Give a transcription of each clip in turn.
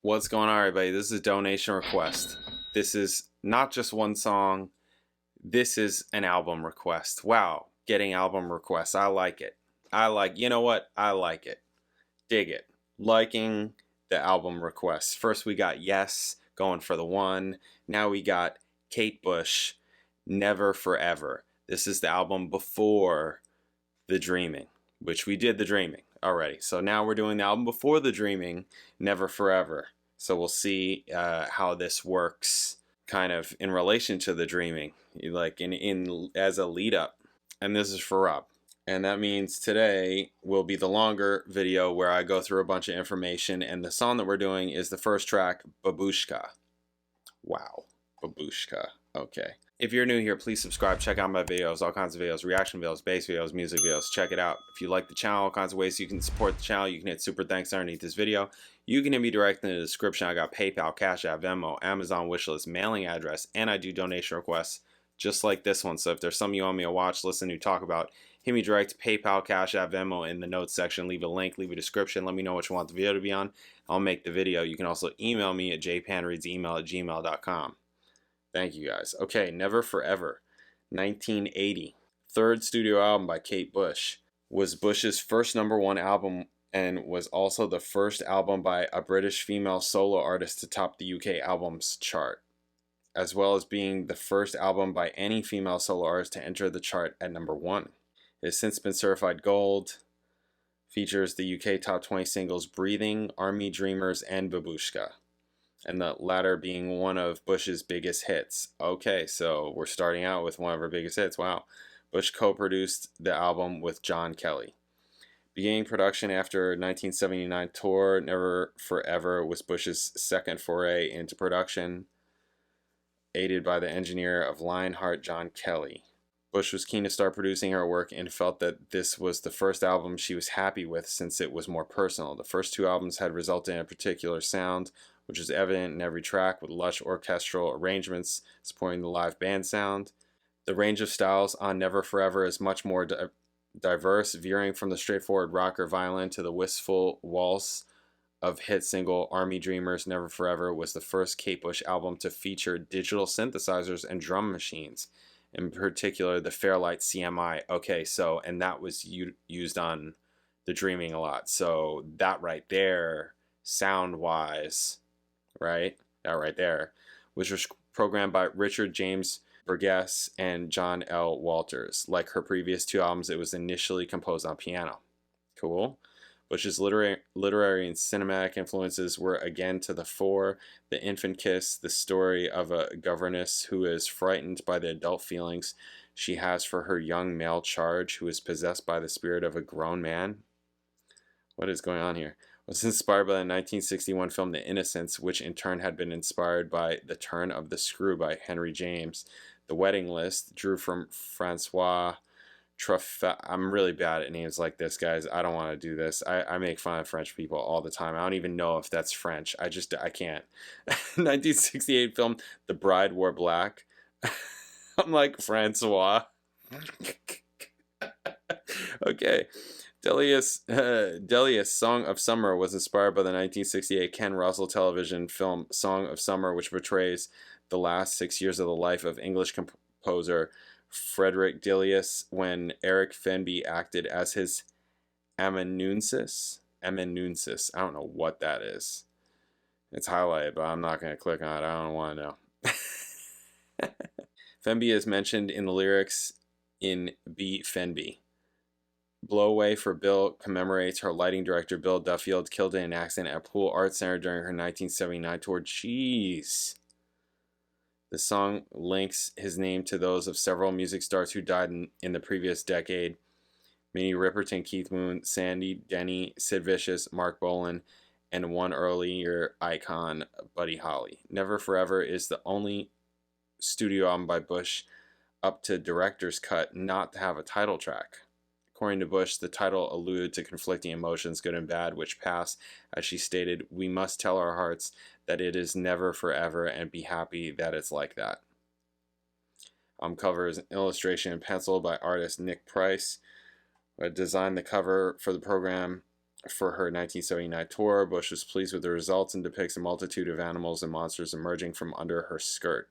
What's going on, everybody? This is a donation request. This is not just one song. This is an album request. Wow, getting album requests. I like it. You know what? I like it. Dig it. Liking the album requests. First we got Yes, going for the one. Now we got Kate Bush, Never Forever. This is the album before The Dreaming, which we did The Dreaming already. So now we're doing the album before The Dreaming, Never Forever. So we'll see how this works kind of in relation to The Dreaming, like in as a lead up. And this is for Rob. And that means today will be the longer video where I go through a bunch of information, and the song that we're doing is the first track, Babooshka. Wow, Babooshka. Okay. If you're new here, please subscribe. Check out my videos, all kinds of videos, reaction videos, bass videos, music videos. Check it out. If you like the channel, all kinds of ways you can support the channel. You can hit super thanks underneath this video. You can hit me direct in the description. I got PayPal, Cash App, Venmo, Amazon wishlist, mailing address, and I do donation requests just like this one. So if there's something you want me to watch, listen to, talk about, hit me direct, PayPal, Cash App, Venmo in the notes section. Leave a link, leave a description. Let me know what you want the video to be on. I'll make the video. You can also email me at jpanreadsemail@gmail.com. Thank you guys. Okay, Never Forever, 1980. Third studio album by Kate Bush. Was Bush's first #1 album and was also the first album by a British female solo artist to top the UK albums chart, as well as being the first album by any female solo artist to enter the chart at #1. It has since been certified gold. Features the UK top 20 singles Breathing, Army Dreamers, and Babooshka, and the latter being one of Bush's biggest hits. Okay, so we're starting out with one of her biggest hits. Wow. Bush co-produced the album with John Kelly. Beginning production after 1979 tour, Never Forever was Bush's second foray into production, aided by the engineer of Lionheart, John Kelly. Bush was keen to start producing her work and felt that this was the first album she was happy with since it was more personal. The first two albums had resulted in a particular sound, which is evident in every track, with lush orchestral arrangements supporting the live band sound. The range of styles on Never Forever is much more diverse, veering from the straightforward rock or violin to the wistful waltz of hit single Army Dreamers. Never Forever was the first Kate Bush album to feature digital synthesizers and drum machines, in particular the Fairlight CMI. Okay, so, and that was used on The Dreaming a lot. So that right there, sound-wise, right? That right there, which was programmed by Richard James Burgess and John L. Walters. Like her previous two albums, it was initially composed on piano. Cool. Bush's literary and cinematic influences were again to the fore. The Infant Kiss, the story of a governess who is frightened by the adult feelings she has for her young male charge, who is possessed by the spirit of a grown man. What is going on here? Was inspired by the 1961 film The Innocents, which in turn had been inspired by The Turn of the Screw by Henry James. The Wedding List drew from Francois Truffaut. I'm really bad at names like this, guys. I don't want to do this. I make fun of French people all the time. I don't even know if that's French. I can't. 1968 film The Bride Wore Black. I'm like, Francois. Okay. Delia's Song of Summer was inspired by the 1968 Ken Russell television film Song of Summer, which portrays the last 6 years of the life of English composer Frederick Delius, when Eric Fenby acted as his amanuensis. I don't know what that is. It's highlighted, but I'm not going to click on it. I don't want to know. Fenby is mentioned in the lyrics in B. Fenby. Blow Away for Bill commemorates her lighting director Bill Duffield, killed in an accident at Pool Art Center during her 1979 tour. Jeez. The song links his name to those of several music stars who died in the previous decade. Minnie Riperton, Keith Moon, Sandy Denny, Sid Vicious, Mark Bolan, and one earlier icon, Buddy Holly. Never Forever is the only studio album by Bush up to director's cut not to have a title track. According to Bush, the title alluded to conflicting emotions, good and bad, which pass, as she stated, "We must tell our hearts that it is never forever and be happy that it's like that." Cover is an illustration in pencil by artist Nick Price, who had designed the cover for the program for her 1979 tour. Bush was pleased with the results and depicts a multitude of animals and monsters emerging from under her skirt.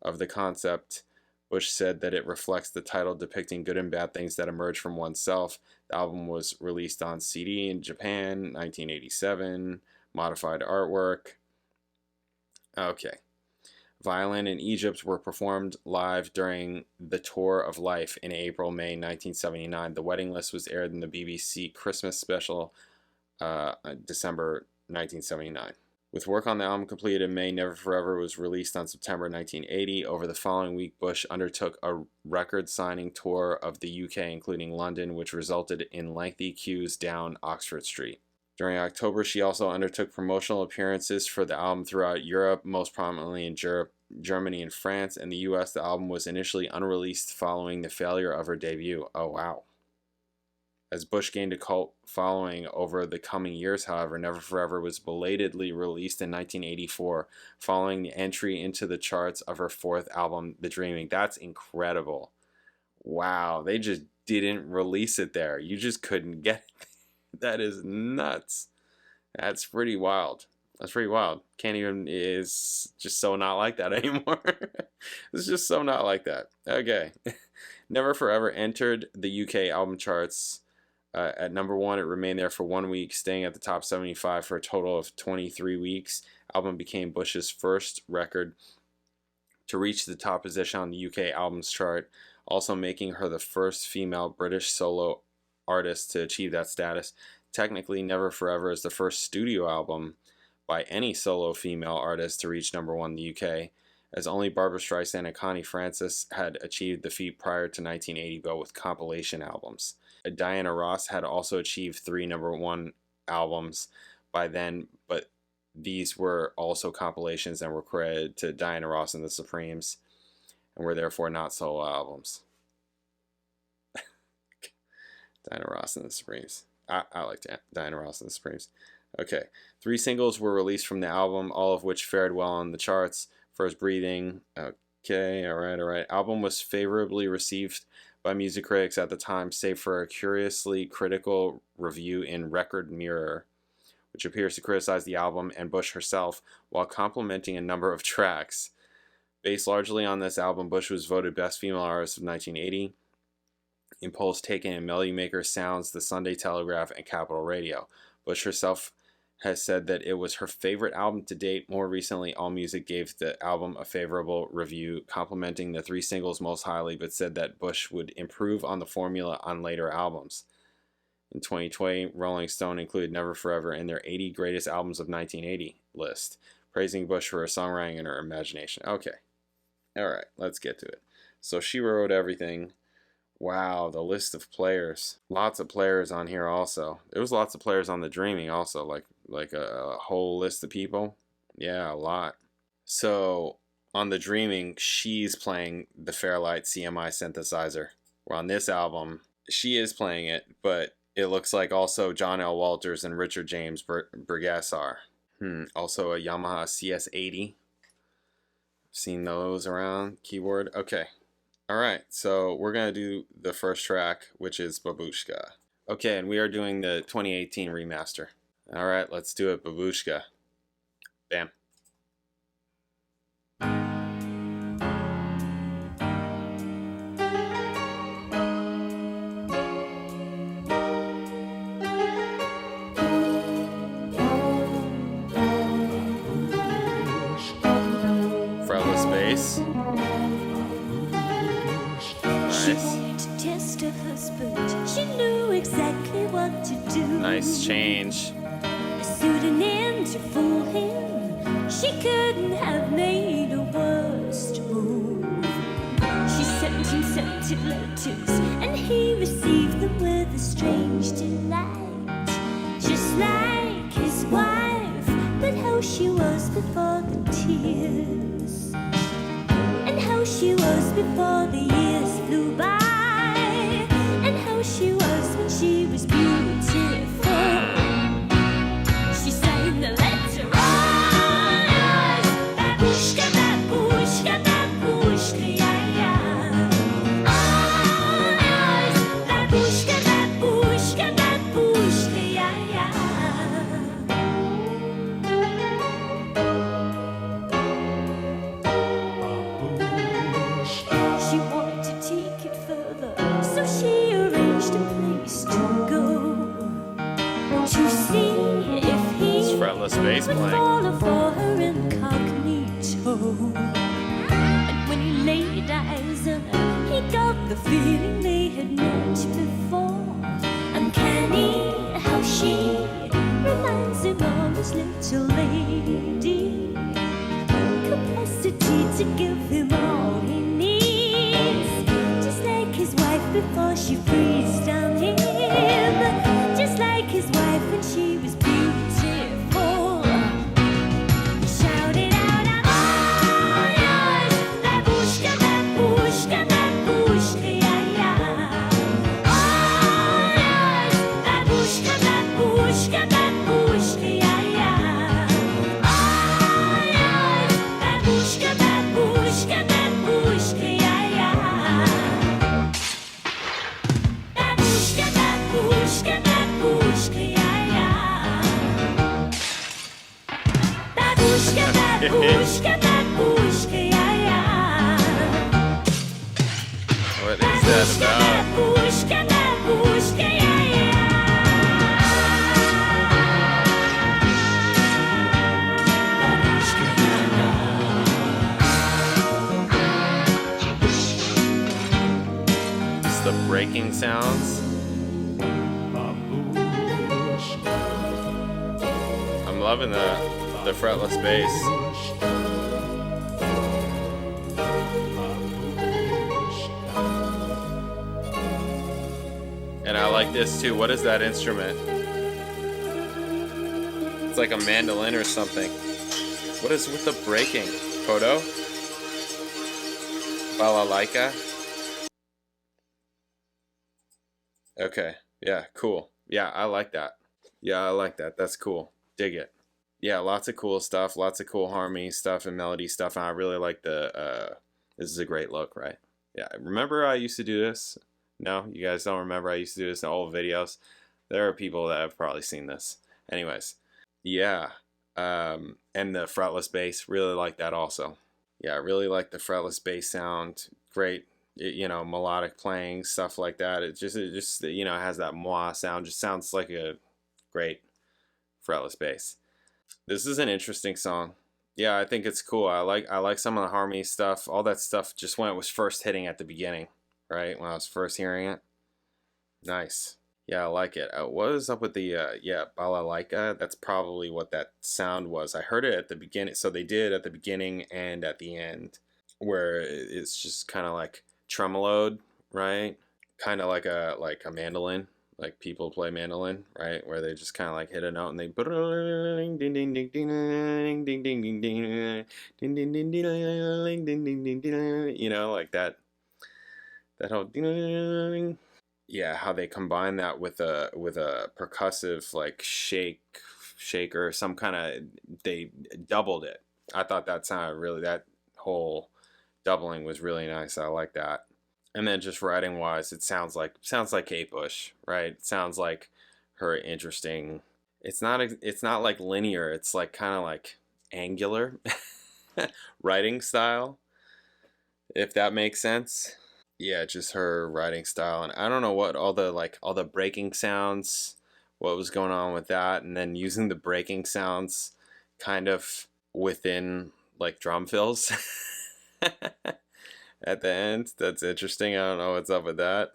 Of the concept, Bush said that it reflects the title depicting good and bad things that emerge from oneself. The album was released on CD in Japan, 1987. Modified artwork. Okay. Violin in Egypt were performed live during the Tour of Life in April-May 1979. The wedding list was aired in the BBC Christmas special December 1979. With work on the album completed in May, Never Forever was released on September 1980. Over the following week, Bush undertook a record signing tour of the UK, including London, which resulted in lengthy queues down Oxford Street. During October, she also undertook promotional appearances for the album throughout Europe, most prominently in Germany and France. In the US, the album was initially unreleased following the failure of her debut. Oh, wow. As Bush gained a cult following over the coming years, however, Never Forever was belatedly released in 1984, following the entry into the charts of her fourth album, The Dreaming. That's incredible. Wow, they just didn't release it there. You just couldn't get it. That is nuts. That's pretty wild. That's pretty wild. Can't even, is just so not like that anymore. It's just so not like that. Okay. Never Forever entered the UK album charts at number 1. It remained there for 1 week, staying at the top 75 for a total of 23 weeks. Album became Bush's first record to reach the top position on the UK albums chart, also making her the first female British solo artist to achieve that status. Technically, Never Forever is the first studio album by any solo female artist to reach number 1 in the UK, as only Barbra Streisand and Connie Francis had achieved the feat prior to 1980, but with compilation albums. Diana Ross had also achieved 3 number 1 albums by then, but these were also compilations and were credited to Diana Ross and the Supremes, and were therefore not solo albums. Diana Ross and the Supremes. I like Diana Ross and the Supremes. Okay. 3 singles were released from the album, all of which fared well on the charts. First, Breathing. Okay, alright. Album was favorably received by music critics at the time, save for a curiously critical review in Record Mirror, which appears to criticize the album and Bush herself while complimenting a number of tracks. Based largely on this album, Bush was voted Best Female Artist of 1980 in polls taken in Melody Maker, Sounds, The Sunday Telegraph, and Capitol Radio. Bush herself has said that it was her favorite album to date. More recently, AllMusic gave the album a favorable review, complimenting the 3 singles most highly, but said that Bush would improve on the formula on later albums. In 2020, Rolling Stone included Never Forever in their 80 Greatest Albums of 1980 list, praising Bush for her songwriting and her imagination. Okay. Alright, let's get to it. So she wrote everything. Wow, the list of players. Lots of players on here also. There was lots of players on The Dreaming also, like a whole list of people. Yeah, a lot. So, on The Dreaming, she's playing the Fairlight CMI synthesizer. Where on this album, she is playing it, but it looks like also John L. Walters and Richard James Burgess are. Also a Yamaha CS80. Seen those around. Keyboard. Okay. Alright, so we're going to do the first track, which is Babooshka. Okay, and we are doing the 2018 remaster. Alright, let's do it. Babooshka. Bam. Fretless bass. She knew exactly what to do. Nice change. A pseudonym to fool him. She couldn't have made a worse move. She sent him scented letters, and he received them with a strange delight. Just like his wife, but how she was before the tears, and how she was before the years flew by. She was when she was beautiful. She sang the letter on yours. Babooshka, babooshka, babooshka, yeah, yeah. On yours. Babooshka, babooshka, babooshka, yeah, yeah. playing. Falling for her incognito. And when he laid eyes on her, he got the feeling they had met before. Uncanny how she reminds him of his little lady. Capacity to give him all he needs. Just like his wife before she breathes down him. Just like his wife when she was beautiful. He shouted out, I'm all yours. Babooshka, babooshka, babooshka, yeah, yeah. All yours. Babooshka, babooshka, babooshka, yeah, yeah. All yours. Babooshka, babooshka, babooshka, yeah, yeah. Babooshka, babooshka, babooshka, yeah, yeah. Babooshka, babooshka, babooshka, yeah, yeah. What is that about? Babooshka, babooshka, yeah, yeah. Babooshka, It's the breaking sounds. I'm loving the fretless bass. And I like this too. What is that instrument? It's like a mandolin or something. What is with the breaking? Kodo? Balalaika? Okay. Yeah, cool. Yeah, I like that. Yeah, I like that. That's cool. Dig it. Yeah, lots of cool stuff. Lots of cool harmony stuff and melody stuff. And I really like the, this is a great look, right? Yeah, remember I used to do this? No, you guys don't remember I used to do this in old videos? There are people that have probably seen this. Anyways, yeah. And the fretless bass, really like that also. Yeah, I really like the fretless bass sound. Great, you know, melodic playing, stuff like that. It just you know, has that moi sound. Just sounds like a great fretless bass. This is an interesting song. Yeah, I think it's cool. I like some of the harmony stuff. All that stuff just when it was first hitting at the beginning, right? When I was first hearing it. Nice. Yeah, I like it. What is up with the, yeah, balalaika? That's probably what that sound was. I heard it at the beginning. So they did at the beginning and at the end, where it's just kind of like tremoloed, right? Kind of like a mandolin, like people play mandolin, right? Where they just kind of like hit a note and they ding ding ding ding ding ding ding ding ding ding ding ding ding ding ding ding, you know, like that whole ding. Yeah, how they combine that with a percussive like shaker, some kind of, they doubled it. I thought that sounded really, that whole doubling was really nice. I like that. And then just writing wise, it sounds like Kate Bush, right? It sounds like her interesting. It's not like linear. It's like kind of like angular writing style, if that makes sense. Yeah, just her writing style. And I don't know what all the breaking sounds, what was going on with that, and then using the breaking sounds kind of within like drum fills at the end. That's interesting. I don't know what's up with that.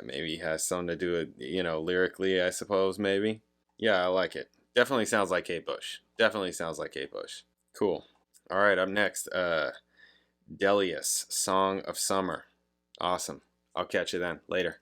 Maybe it has something to do with, you know, lyrically, I suppose, maybe. Yeah, I like it. Definitely sounds like Kate Bush. Definitely sounds like Kate Bush. Cool. All right, up next, Delius, Song of Summer. Awesome. I'll catch you then. Later.